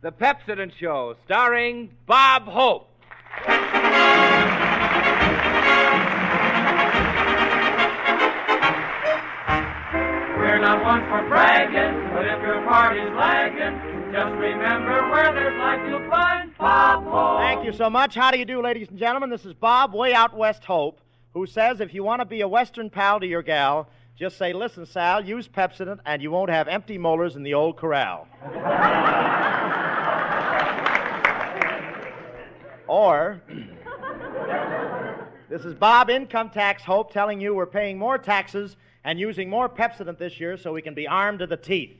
The Pepsodent Show, starring Bob Hope. We're not one for bragging, but if your party's lagging, just remember where there's life you'll find Bob Hope. Thank you so much. How do you do, ladies and gentlemen? This is Bob, way out west Hope, who says if you want to be a Western pal to your gal, just say, listen, Sal, use Pepsodent, and you won't have empty molars in the old corral. Or, this is Bob, Income Tax Hope, telling you we're paying more taxes and using more Pepsodent this year so we can be armed to the teeth.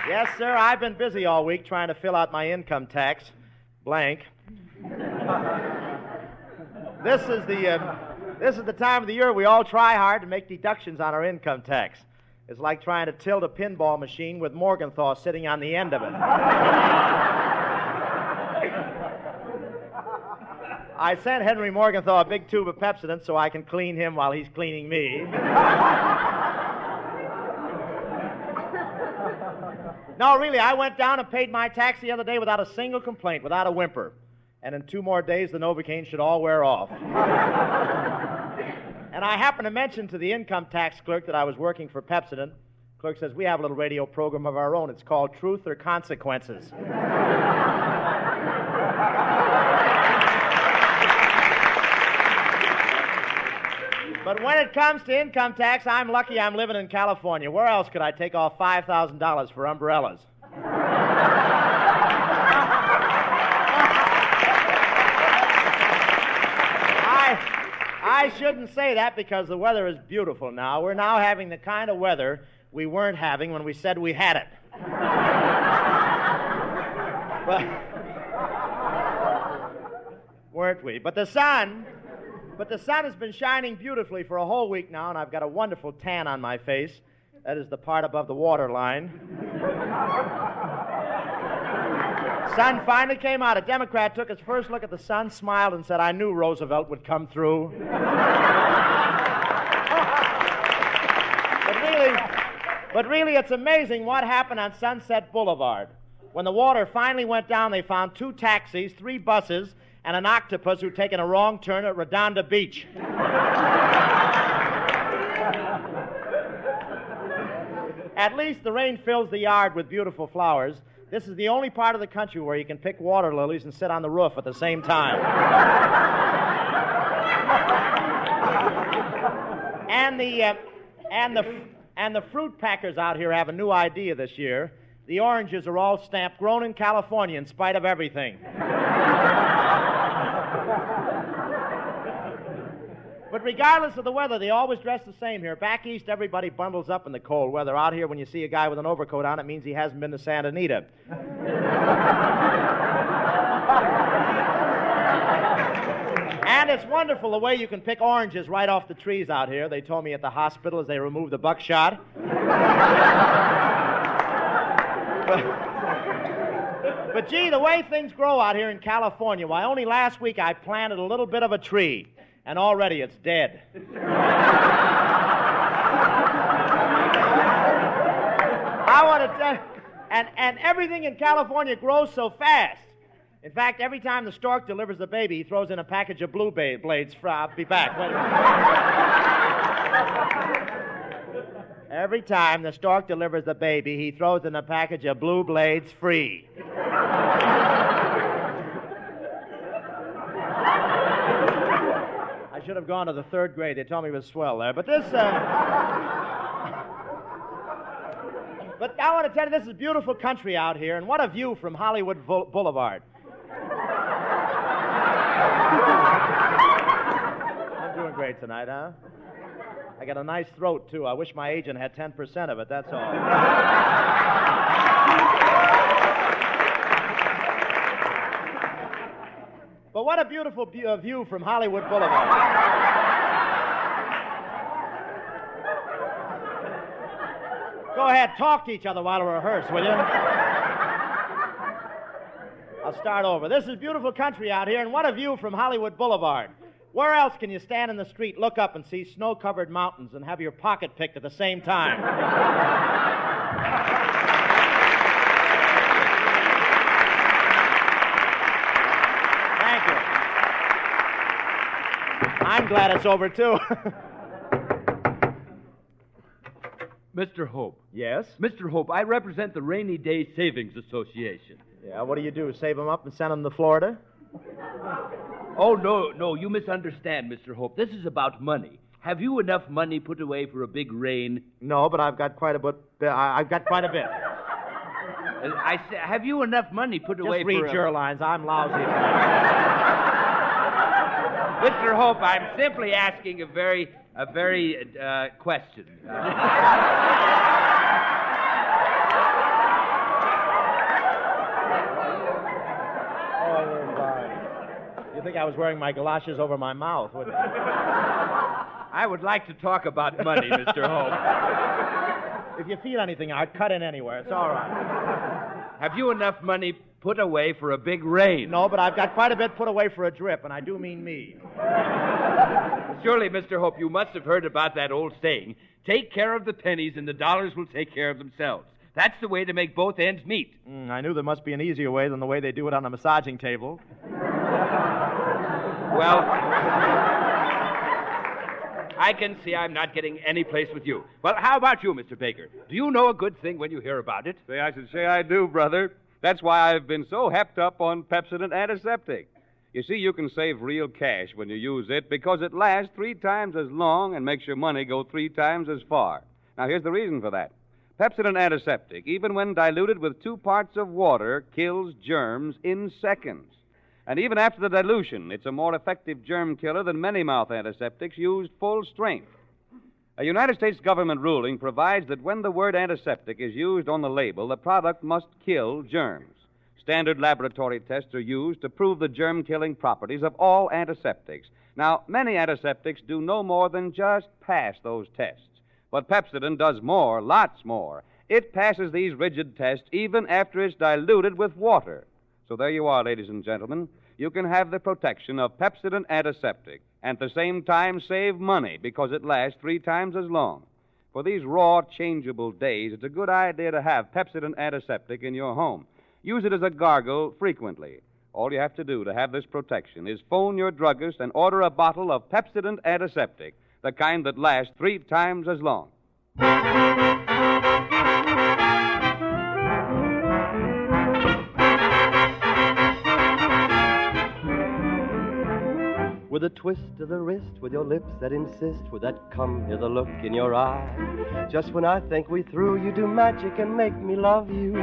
Yes, sir, I've been busy all week trying to fill out my income tax. Blank. This is the time of the year we all try hard to make deductions on our income tax. It's like trying to tilt a pinball machine with Morgenthau sitting on the end of it. I sent Henry Morgenthau a big tube of Pepsodent so I can clean him while he's cleaning me. No, really, I went down and paid my tax the other day without a single complaint, without a whimper. And in 2 more days, the Novocaine should all wear off. And I happened to mention to the income tax clerk that I was working for Pepsodent. Clerk says, we have a little radio program of our own. It's called Truth or Consequences. But when it comes to income tax, I'm lucky I'm living in California. Where else could I take off $5,000 for umbrellas? I shouldn't say that because the weather is beautiful now. We're now having the kind of weather we weren't having when we said we had it. But weren't we? But the sun has been shining beautifully for a whole week now, and I've got a wonderful tan on my face. That is the part above the waterline. Sun finally came out. A Democrat took his first look at the sun, smiled, and said, I knew Roosevelt would come through. But really, it's amazing what happened on Sunset Boulevard. When the water finally went down, they found 2 taxis, 3 buses, and an octopus who'd taken a wrong turn at Redondo Beach. At least the rain fills the yard with beautiful flowers. This is the only part of the country where you can pick water lilies and sit on the roof at the same time. And the fruit packers out here have a new idea this year. The oranges are all stamped, grown in California in spite of everything. But regardless of the weather, they always dress the same here. Back east, everybody bundles up in the cold weather. Out here, when you see a guy with an overcoat on, it means he hasn't been to Santa Anita. And it's wonderful the way you can pick oranges right off the trees out here. They told me at the hospital as they removed the buckshot. But gee, the way things grow out here in California, why, only last week I planted a little bit of a tree. And already it's dead. I want to tell you, and everything in California grows so fast. In fact, every time the stork delivers the baby, he throws in a package of blue blades. I'll be back. Every time the stork delivers the baby, he throws in a package of blue blades free. I should have gone to the 3rd grade. They told me it was swell there. But this... But I want to tell you, this is beautiful country out here, and what a view from Hollywood Boulevard. I'm doing great tonight, huh? I got a nice throat, too. I wish my agent had 10% of it, that's all. But what a beautiful view from Hollywood Boulevard. Go ahead, talk to each other while we rehearse, will you? I'll start over. This is beautiful country out here, and what a view from Hollywood Boulevard. Where else can you stand in the street, look up, and see snow-covered mountains and have your pocket picked at the same time? Thank you. I'm glad it's over, too. Mr. Hope. Yes? Mr. Hope, I represent the Rainy Day Savings Association. Yeah, what do? Save them up and send them to Florida? Oh, no, you misunderstand, Mr. Hope. This is about money. Have you enough money put away for a big rain? No, but I've got quite a bit. I've got quite a bit. I say, have you enough money put away Just read for your lines. I'm lousy. Mr. Hope, I'm simply asking a very question. You think I was wearing my galoshes over my mouth, wouldn't you? I would like to talk about money, Mr. Hope. If you feel anything, Art, cut in anywhere. It's all right. Have you enough money put away for a big rain? No, but I've got quite a bit put away for a drip, and I do mean me. Surely, Mr. Hope, you must have heard about that old saying, take care of the pennies and the dollars will take care of themselves. That's the way to make both ends meet. I knew there must be an easier way than the way they do it on a massaging table. Well, I can see I'm not getting any place with you. Well, how about you, Mr. Baker? Do you know a good thing when you hear about it? Say, I should say I do, brother. That's why I've been so hepped up on Pepsodent Antiseptic. You see, you can save real cash when you use it because it lasts 3 times as long and makes your money go 3 times as far. Now, here's the reason for that. Pepsodent Antiseptic, even when diluted with 2 parts of water, kills germs in seconds. And even after the dilution, it's a more effective germ killer than many mouth antiseptics used full strength. A United States government ruling provides that when the word antiseptic is used on the label, the product must kill germs. Standard laboratory tests are used to prove the germ-killing properties of all antiseptics. Now, many antiseptics do no more than just pass those tests. But Pepsodent does more, lots more. It passes these rigid tests even after it's diluted with water. So there you are, ladies and gentlemen. You can have the protection of Pepsodent Antiseptic and at the same time save money because it lasts 3 times as long. For these raw, changeable days, it's a good idea to have Pepsodent Antiseptic in your home. Use it as a gargle frequently. All you have to do to have this protection is phone your druggist and order a bottle of Pepsodent Antiseptic, the kind that lasts 3 times as long. With a twist of the wrist, with your lips that insist, with that come here the look in your eye. Just when I think we through, you do magic and make me love you.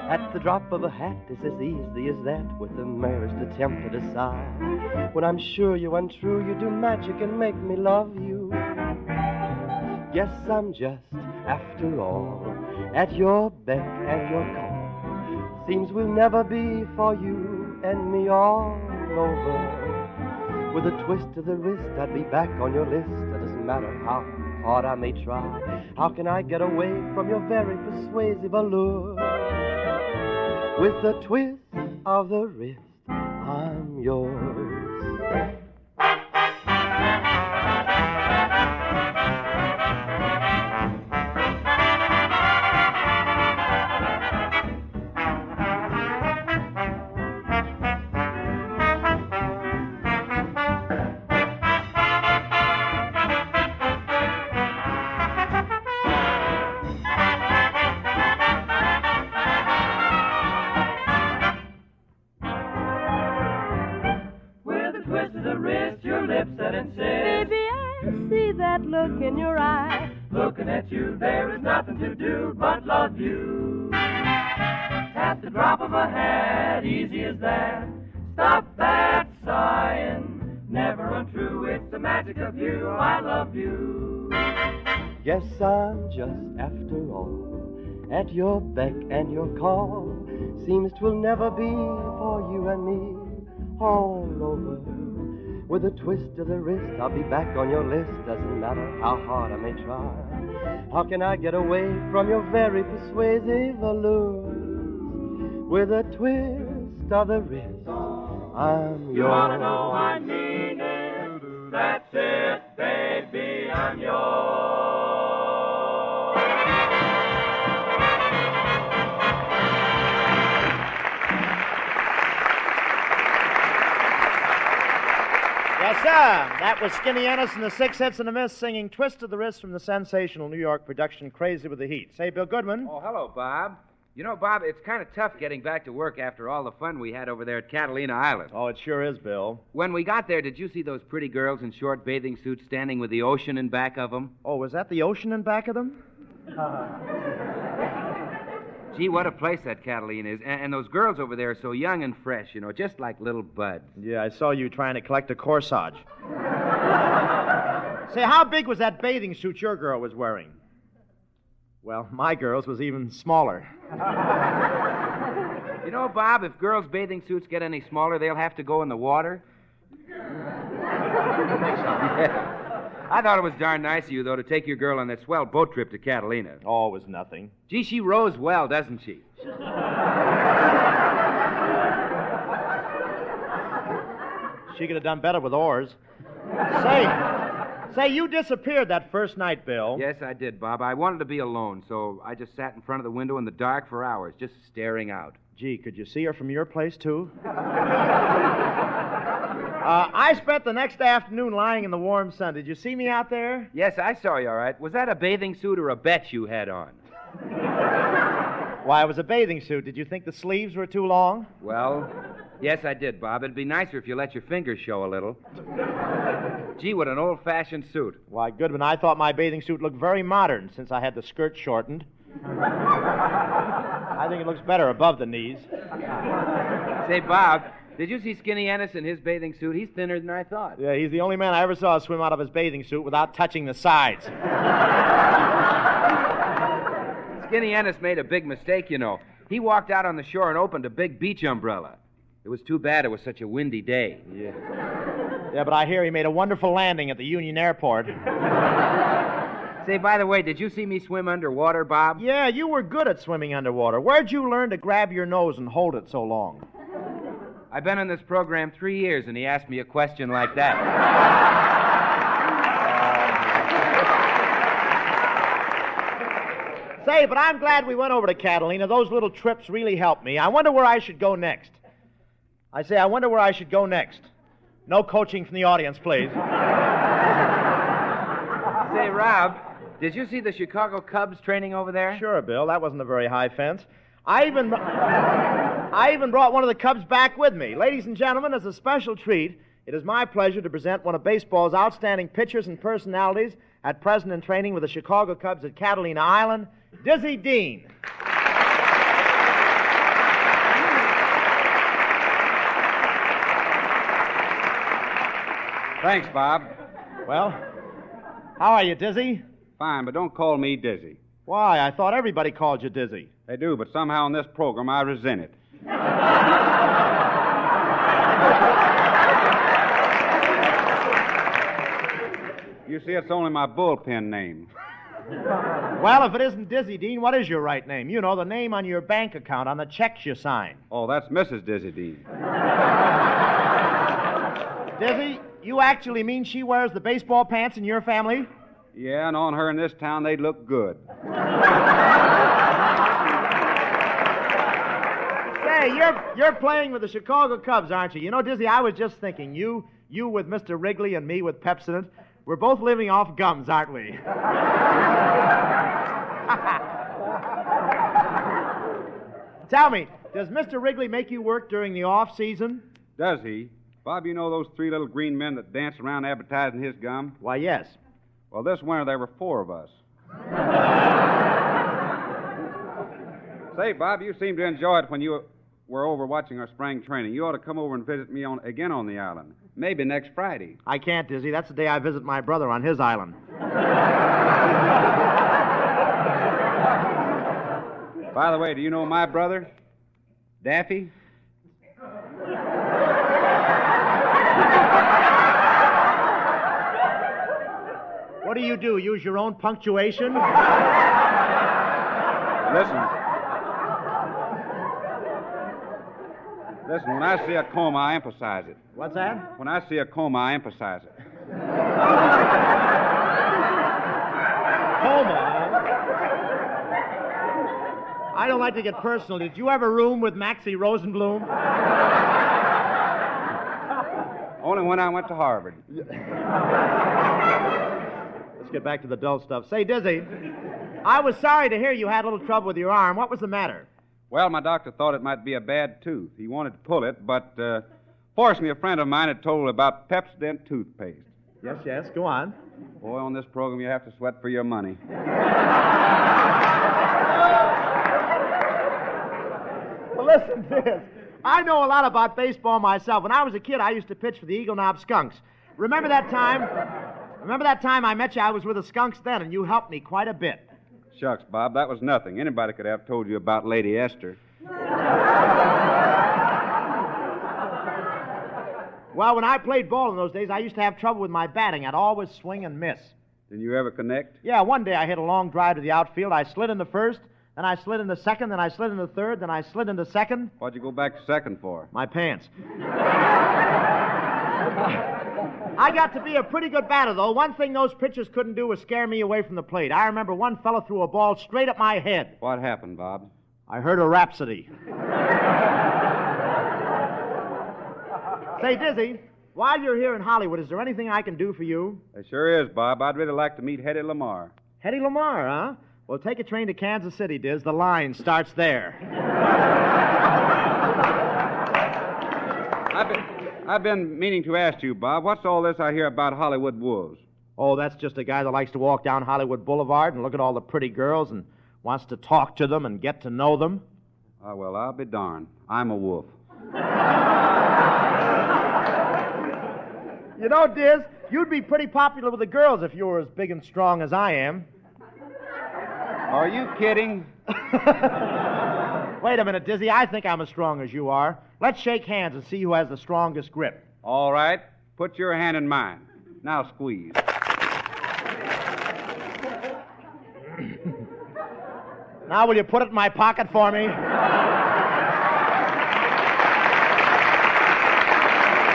At the drop of a hat, it's as easy as that, with the merest attempt to decide. When I'm sure you're untrue, you do magic and make me love you. Yes, I'm just, after all, at your beck and your call. Seems we'll never be for you and me all over. With a twist of the wrist, I'd be back on your list. It doesn't matter how hard I may try. How can I get away from your very persuasive allure? With the twist of the wrist, I'm yours. Look in your eye. Looking at you, there is nothing to do but love you. At the drop of a hat, easy as that. Stop that sighing. Never untrue, it's the magic of you. I love you. Yes, I'm just, after all, at your beck and your call. Seems 'twill never be for you and me all over. With a twist of the wrist, I'll be back on your list. Doesn't matter how hard I may try. How can I get away from your very persuasive allure? With a twist of the wrist, I'm yours. You ought to know I mean it. That's it, baby, I'm yours. sir. That was Skinny Ennis and the Six Hits and a Miss singing Twist of the Wrist from the sensational New York production Crazy with the Heat. Say, Bill Goodman. Oh, hello, Bob. You know, Bob, it's kind of tough getting back to work after all the fun we had over there at Catalina Island. Oh, it sure is, Bill. When we got there, did you see those pretty girls in short bathing suits standing with the ocean in back of them? Oh, was that the ocean in back of them? Gee, what a place that Catalina is. And those girls over there are so young and fresh, you know, just like little buds. Yeah, I saw you trying to collect a corsage. Say, how big was that bathing suit your girl was wearing? Well, my girl's was even smaller. You know, Bob, if girls' bathing suits get any smaller, they'll have to go in the water. Yeah. I thought it was darn nice of you, though, to take your girl on that swell boat trip to Catalina. Oh, it was nothing. Gee, she rows well, doesn't she? She could have done better with oars. Say, you disappeared that first night, Bill. Yes, I did, Bob. I wanted to be alone, so I just sat in front of the window in the dark for hours, just staring out. Gee, could you see her from your place, too? I spent the next afternoon lying in the warm sun. Did you see me out there? Yes, I saw you, all right. Was that a bathing suit or a bet you had on? Why, it was a bathing suit. Did you think the sleeves were too long? Well, yes, I did, Bob. It'd be nicer if you let your fingers show a little. Gee, what an old-fashioned suit. Why, Goodman, I thought my bathing suit looked very modern since I had the skirt shortened. I think it looks better above the knees. Say, Bob, did you see Skinny Ennis in his bathing suit? He's thinner than I thought. Yeah, he's the only man I ever saw swim out of his bathing suit without touching the sides. Skinny Ennis made a big mistake, you know. He walked out on the shore and opened a big beach umbrella. It was too bad it was such a windy day. Yeah. Yeah, but I hear he made a wonderful landing at the Union Airport. Say, by the way, did you see me swim underwater, Bob? Yeah, you were good at swimming underwater. Where'd you learn to grab your nose and hold it so long? I've been on this program 3 years, and he asked me a question like that. Say, but I'm glad we went over to Catalina. Those little trips really helped me. I wonder where I should go next. I wonder where I should go next. No coaching from the audience, please. Say, Rob, did you see the Chicago Cubs training over there? Sure, Bill. That wasn't a very high fence. I even brought one of the Cubs back with me. Ladies and gentlemen, as a special treat, it is my pleasure to present one of baseball's outstanding pitchers and personalities at present in training with the Chicago Cubs at Catalina Island, Dizzy Dean. Thanks, Bob. Well, how are you, Dizzy? Fine, but don't call me Dizzy. Why? I thought everybody called you Dizzy. They do, but somehow in this program I resent it. You see, it's only my bullpen name. Well, if it isn't Dizzy Dean, what is your right name? You know, the name on your bank account, on the checks you sign. Oh, that's Mrs. Dizzy Dean. Dizzy, you actually mean she wears the baseball pants in your family? Yeah, and on her in this town, they'd look good. Say, you're playing with the Chicago Cubs, aren't you? You know, Dizzy, I was just thinking, you with Mr. Wrigley and me with Pepsodent, we're both living off gums, aren't we? Tell me, does Mr. Wrigley make you work during the off-season? Does he? Bob, you know those three little green men that dance around advertising his gum? Why, yes. Well, this winter there were 4 of us. Say, Bob, you seemed to enjoy it when you were over watching our spring training. You ought to come over and visit me again on the island. Maybe next Friday. I can't, Dizzy. That's the day I visit my brother on his island. By the way, do you know my brother? Daffy? What do? Use your own punctuation? Listen, when I see a coma, I emphasize it. What's that? When I see a coma, I emphasize it. Coma? I don't like to get personal. Did you ever room with Maxie Rosenblum? Only when I went to Harvard. Let's get back to the dull stuff. Say, Dizzy, I was sorry to hear you had a little trouble with your arm. What was the matter? Well, my doctor thought it might be a bad tooth. He wanted to pull it, but fortunately a friend of mine had told him about Pepsodent toothpaste. Yes, go on. Boy, on this program you have to sweat for your money. Well, listen to this. I know a lot about baseball myself. When I was a kid, I used to pitch for the Eagle Knob Skunks. Remember that time I met you? I was with the Skunks then, and you helped me quite a bit. Shucks, Bob, that was nothing. Anybody could have told you about Lady Esther. Well, when I played ball in those days, I used to have trouble with my batting. I'd always swing and miss. Didn't you ever connect? Yeah, one day I hit a long drive to the outfield. I slid into first, then I slid into second, then I slid into third, then I slid into second. What'd you go back to second for? My pants. I got to be a pretty good batter, though. One thing those pitchers couldn't do was scare me away from the plate. I remember one fellow threw a ball straight at my head. What happened, Bob? I heard a rhapsody. Say, Dizzy, while you're here in Hollywood, is there anything I can do for you? There sure is, Bob. I'd really like to meet Hedy Lamarr. Hedy Lamarr, huh? Well, take a train to Kansas City, Diz. The line starts there. I've been meaning to ask you, Bob, what's all this I hear about Hollywood wolves? Oh, that's just a guy that likes to walk down Hollywood Boulevard and look at all the pretty girls and wants to talk to them and get to know them. Oh, well, I'll be darned. I'm a wolf. You know, Diz, you'd be pretty popular with the girls if you were as big and strong as I am. Are you kidding? Wait a minute, Dizzy. I think I'm as strong as you are. Let's shake hands and see who has the strongest grip. All right. Put your hand in mine. Now squeeze. Now will you put it in my pocket for me?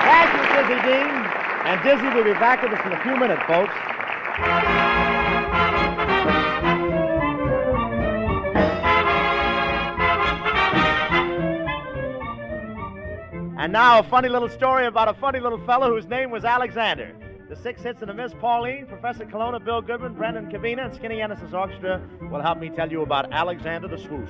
Thank you, Dizzy Dean. And Dizzy will be back with us in a few minutes, folks. And now a funny little story about a funny little fellow whose name was Alexander. The 6 hits and the Miss Pauline, Professor Colonna, Bill Goodman, Brendan Cabina, and Skinny Ennis's orchestra will help me tell you about Alexander the Swoosh.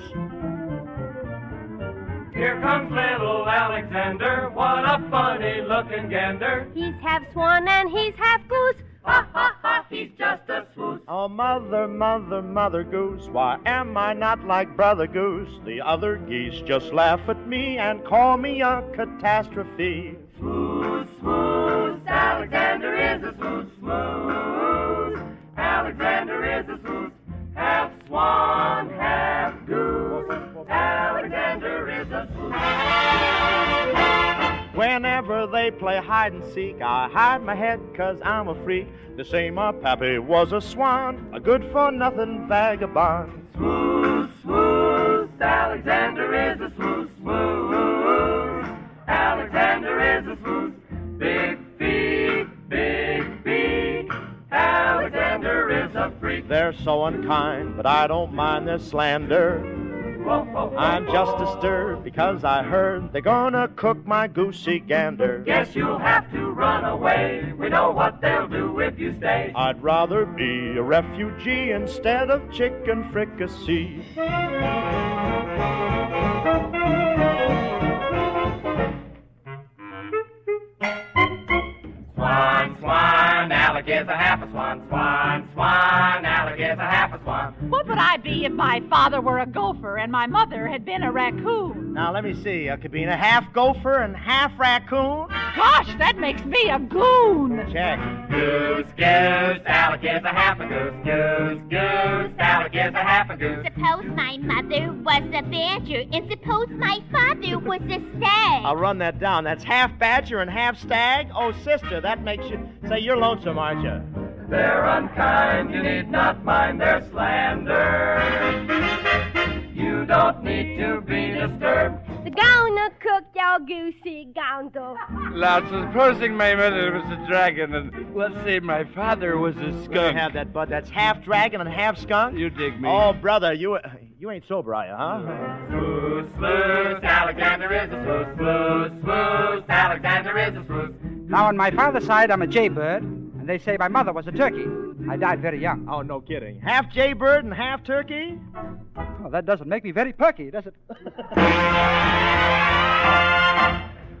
Here comes little Alexander, what a funny-looking gander. He's half swan and he's half goose. Ha, ha, ha, he's just a swoosh. Oh, mother, mother, mother goose, why am I not like brother goose? The other geese just laugh at me and call me a catastrophe. Swoosh, swoosh, Alexander is a swoosh, swoosh. Alexander is a swoosh, half swan, half goose. Alexander is a swoosh. Whenever they play hide and seek, I hide my head 'cause I'm a freak. They say my pappy was a swan, a good-for-nothing vagabond. Swoosh, swoosh, Alexander is a swoosh, swoosh. Alexander is a swoosh, big feet, big beak. Alexander is a freak. They're so unkind, but I don't mind their slander. Whoa, whoa, whoa, I'm just disturbed because I heard they're gonna cook my goosey gander. Guess you'll have to run away. We know what they'll do if you stay. I'd rather be a refugee instead of chicken fricassee. Swan, swan, Alec is a half a swan. Swan, swan, Alec is a half a swan. What would I be if my father were a gopher and my mother had been a raccoon? Now, let me see. I could be a half gopher and half raccoon. Gosh, that makes me a goon. Check. Goose, goose, Alec is a half a goose. Goose, goose, Alec is a half a goose. Suppose my mother was a badger, and suppose my father was a stag. I'll run that down. That's half badger and half stag. Oh, sister, that makes you say you're lonesome, aren't you? They're unkind, you need not mind their slander. You don't need to be disturbed. The gonna cook your goosey gander. Now, supposing my mother was a dragon and let's say my father was a Let me skunk. have that, bud. That's half dragon and half skunk. You dig me? Oh, brother, you ain't sober, are you, huh? Swoosh, swoosh, Alexander is a swoosh, swoosh, swoosh. Alexander is a swoosh, Now, on my father's side, I'm a jaybird, and they say my mother was a turkey. I died very young. Oh, no kidding. Half jaybird and half turkey? Oh, that doesn't make me very perky, does it?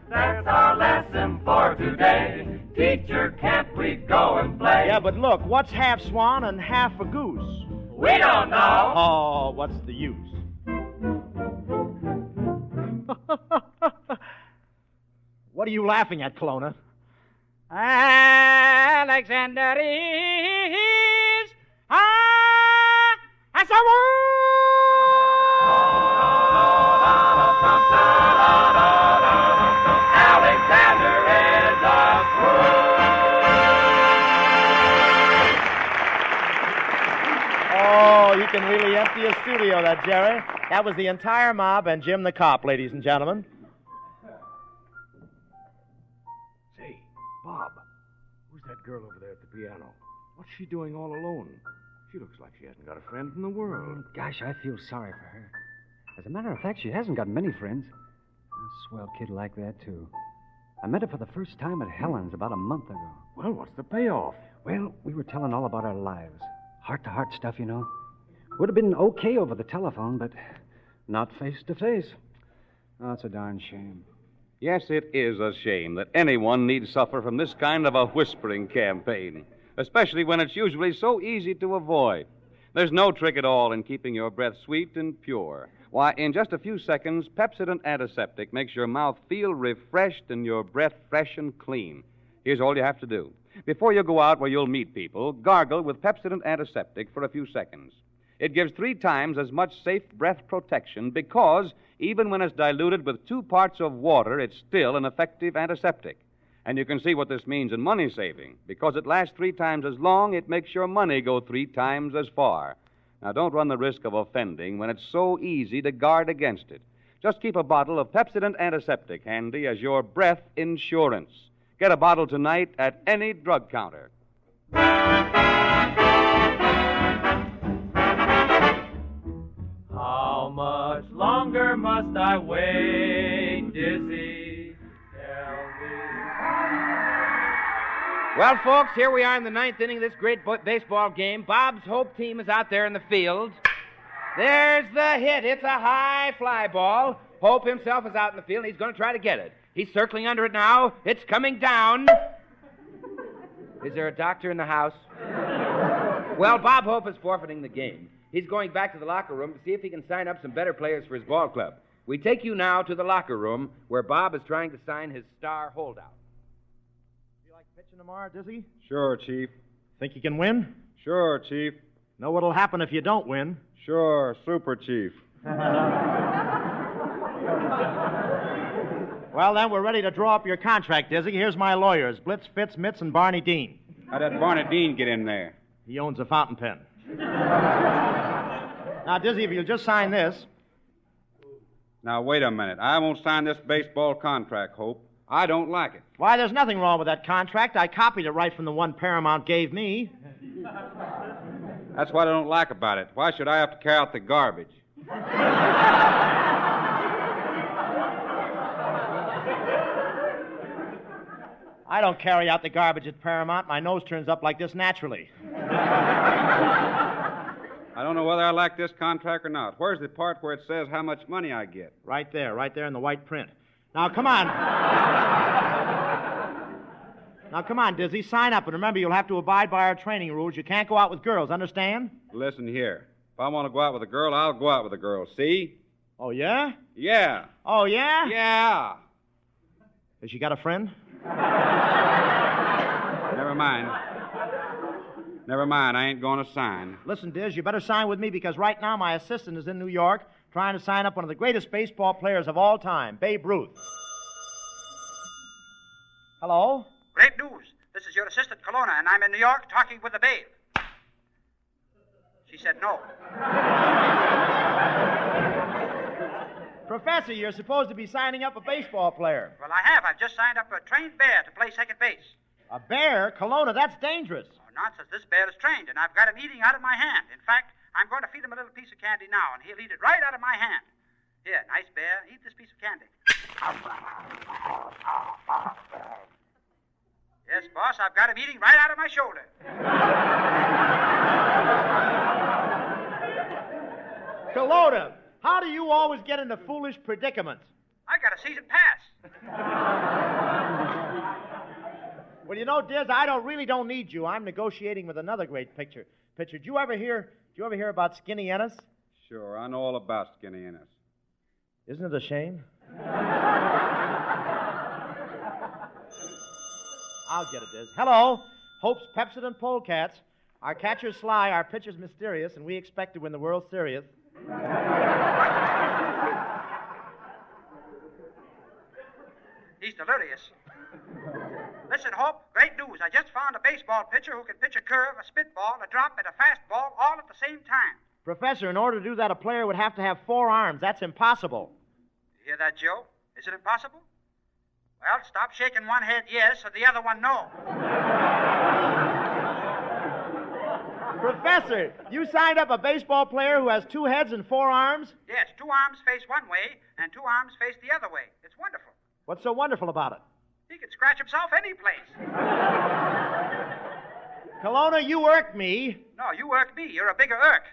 That's our lesson for today. Teacher, can't we go and play? Yeah, but look, what's half swan and half a goose? We don't know. Oh, what's the use? What are you laughing at, Kelowna? Alexander is a Alexander is a Oh, you can really empty a studio, that, Jerry. That was the entire mob and Jim the cop, ladies and gentlemen. Say, Bob, who's that girl over there at the piano? What's she doing all alone? She looks like she hasn't got a friend in the world. Gosh, I feel sorry for her. As a matter of fact, she hasn't got many friends. A swell kid like that, too. I met her for the first time at Helen's about a month ago. Well, what's the payoff? Well, we were telling all about our lives. Heart-to-heart stuff, you know. Would have been okay over the telephone, but not face-to-face. Oh, it's a darn shame. Yes, it is a shame that anyone need suffer from this kind of a whispering campaign, especially when it's usually so easy to avoid. There's no trick at all in keeping your breath sweet and pure. Why, in just a few seconds, Pepsodent Antiseptic makes your mouth feel refreshed and your breath fresh and clean. Here's all you have to do. Before you go out where you'll meet people, gargle with Pepsodent Antiseptic for a few seconds. It gives 3 times as much safe breath protection because, even when it's diluted with 2 parts of water, it's still an effective antiseptic. And you can see what this means in money saving. Because it lasts 3 times as long, it makes your money go 3 times as far. Now, don't run the risk of offending when it's so easy to guard against it. Just keep a bottle of Pepsodent Antiseptic handy as your breath insurance. Get a bottle tonight at any drug counter. How much longer must I wait, Dizzy? Tell me. Well, folks, here we are in the 9th inning of this great baseball game. Bob's Hope team is out there in the field. There's the hit. It's a high fly ball. Hope himself is out in the field, and he's going to try to get it. He's circling under it now. It's coming down. Is there a doctor in the house? Well, Bob Hope is forfeiting the game. He's going back to the locker room to see if he can sign up some better players for his ball club. We take you now to the locker room where Bob is trying to sign his star holdout. You like pitching tomorrow, Dizzy? Sure, Chief. Think you can win? Sure, Chief. Know what'll happen if you don't win? Sure, Super Chief. Well, then, we're ready to draw up your contract, Dizzy. Here's my lawyers, Blitz, Fitz, Mitz, and Barney Dean. How'd that Barney Dean get in there? He owns a fountain pen. Now, Dizzy, if you'll just sign this. Now, wait a minute. I won't sign this baseball contract, Hope. I don't like it. Why, there's nothing wrong with that contract. I copied it right from the one Paramount gave me. That's what I don't like about it. Why should I have to carry out the garbage? I don't carry out the garbage at Paramount. My nose turns up like this naturally. I don't know whether I like this contract or not. Where's the part where it says how much money I get? Right there in the white print. Now, come on. Now, come on, Dizzy, sign up. And remember, you'll have to abide by our training rules. You can't go out with girls, understand? Listen here. If I want to go out with a girl, I'll go out with a girl. See? Oh, yeah? Yeah. Oh, yeah? Yeah. Has she got a friend? Never mind. Never mind. I ain't going to sign. Listen, Diz, you better sign with me because right now my assistant is in New York trying to sign up one of the greatest baseball players of all time, Babe Ruth. Hello? Great news. This is your assistant, Kelowna, and I'm in New York talking with the babe. She said no. Professor, you're supposed to be signing up a baseball player. Well, I have. I've just signed up a trained bear to play second base. A bear? Kelowna, that's dangerous. Oh, nonsense. This bear is trained, and I've got him eating out of my hand. In fact, I'm going to feed him a little piece of candy now, and he'll eat it right out of my hand. Here, nice bear. Eat this piece of candy. Yes, boss, I've got him eating right out of my shoulder. Kelowna, how do you always get into foolish predicaments? I got a season pass. Well, you know, Diz, I really don't need you. I'm negotiating with another great picture. Did you ever hear about Skinny Ennis? Sure, I know all about Skinny Ennis. Isn't it a shame? I'll get it, Diz. Hello, Hope's Pepsodent Polecats. Our catcher's sly, our pitcher's mysterious, and we expect to win the World Series. He's delirious. Listen, Hope, great news. I just found a baseball pitcher who can pitch a curve, a spitball, a drop, and a fastball all at the same time. Professor, in order to do that, a player would have to have 4 arms. That's impossible. You hear that, Joe? Is it impossible? Well, stop shaking one head yes and the other one no. Professor, you signed up a baseball player who has 2 heads and 4 arms? Yes, 2 arms face one way and 2 arms face the other way. It's wonderful. What's so wonderful about it? He can scratch himself any place. Kelowna, you irk me. No, you irk me. You're a bigger irk.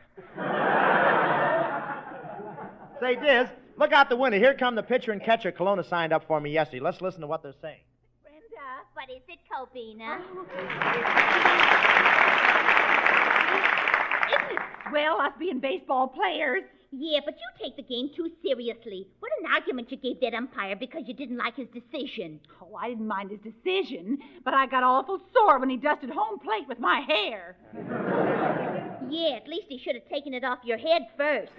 Say, Diz, look out the window. Here come the pitcher and catcher Kelowna signed up for me yesterday. Let's listen to what they're saying. Brenda, what is it, Cobina? Isn't it swell, us being baseball players? Yeah, but you take the game too seriously. What an argument you gave that umpire because you didn't like his decision. Oh, I didn't mind his decision, but I got awful sore when he dusted home plate with my hair. Yeah, at least he should have taken it off your head first.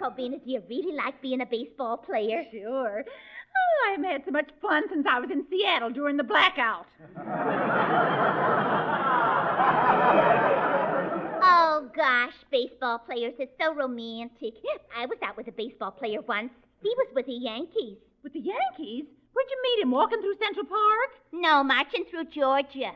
Cobina, do you really like being a baseball player? Sure. Oh, I've had so much fun since I was in Seattle during the blackout. Oh, gosh, baseball players are so romantic. I was out with a baseball player once. He was with the Yankees. With the Yankees? Where'd you meet him? Walking through Central Park? No, marching through Georgia.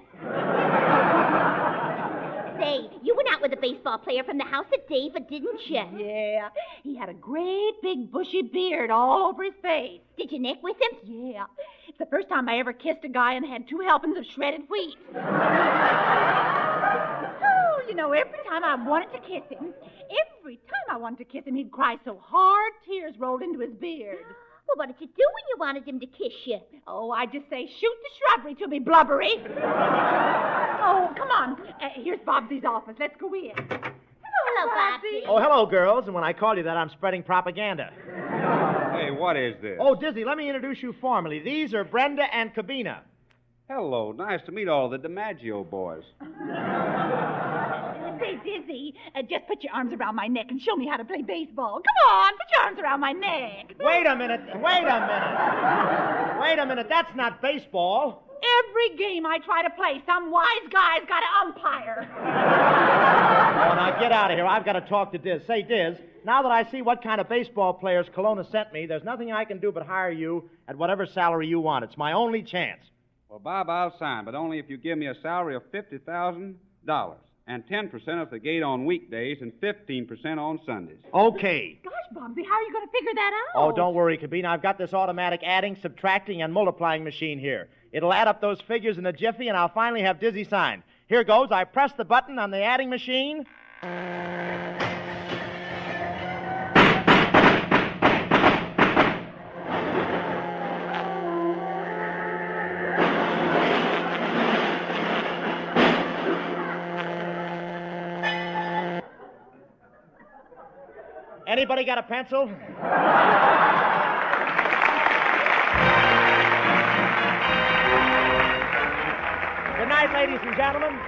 Say, you went out with a baseball player from the house of David, didn't you? Yeah. He had a great big bushy beard all over his face. Did you neck with him? Yeah. It's the first time I ever kissed a guy and had 2 helpings of shredded wheat. Oh, you know, every time I wanted to kiss him, he'd cry so hard tears rolled into his beard. Well, what did you do when you wanted him to kiss you? Oh, I'd just say, shoot the shrubbery to me, blubbery. Oh, come on. Here's Bobsy's office. Let's go in. Hello, Bobsy. Oh, hello, girls. And when I call you that, I'm spreading propaganda. Hey, what is this? Oh, Dizzy, let me introduce you formally. These are Brenda and Cabina. Hello. Nice to meet all the DiMaggio boys. Say, Dizzy, just put your arms around my neck and show me how to play baseball. Come on, put your arms around my neck. Wait a minute. That's not baseball. Every game I try to play, some wise guy's got to umpire. Oh, now get out of here. I've got to talk to Diz. Say, Diz, now that I see what kind of baseball players Kelowna sent me, there's nothing I can do but hire you at whatever salary you want. It's my only chance. Well, Bob, I'll sign, but only if you give me a salary of $50,000 and 10% at the gate on weekdays and 15% on Sundays. Okay. Gosh, Bobsy, how are you going to figure that out? Oh, don't worry, Cabina. I've got this automatic adding, subtracting, and multiplying machine here. It'll add up those figures in a jiffy, and I'll finally have Dizzy sign. Here goes. I press the button on the adding machine. Anybody got a pencil? Good night, ladies and gentlemen.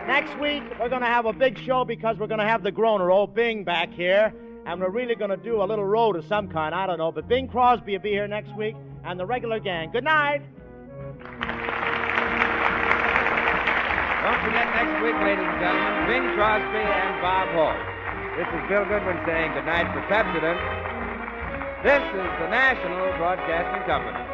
Next week, we're going to have a big show because we're going to have the groaner, old Bing, back here. And we're really going to do a little road of some kind. I don't know. But Bing Crosby will be here next week and the regular gang. Good night. Don't forget next week, ladies and gentlemen, Bing Crosby and Bob Hope. This is Bill Goodwin saying good night for Pepsodent. This is the National Broadcasting Company.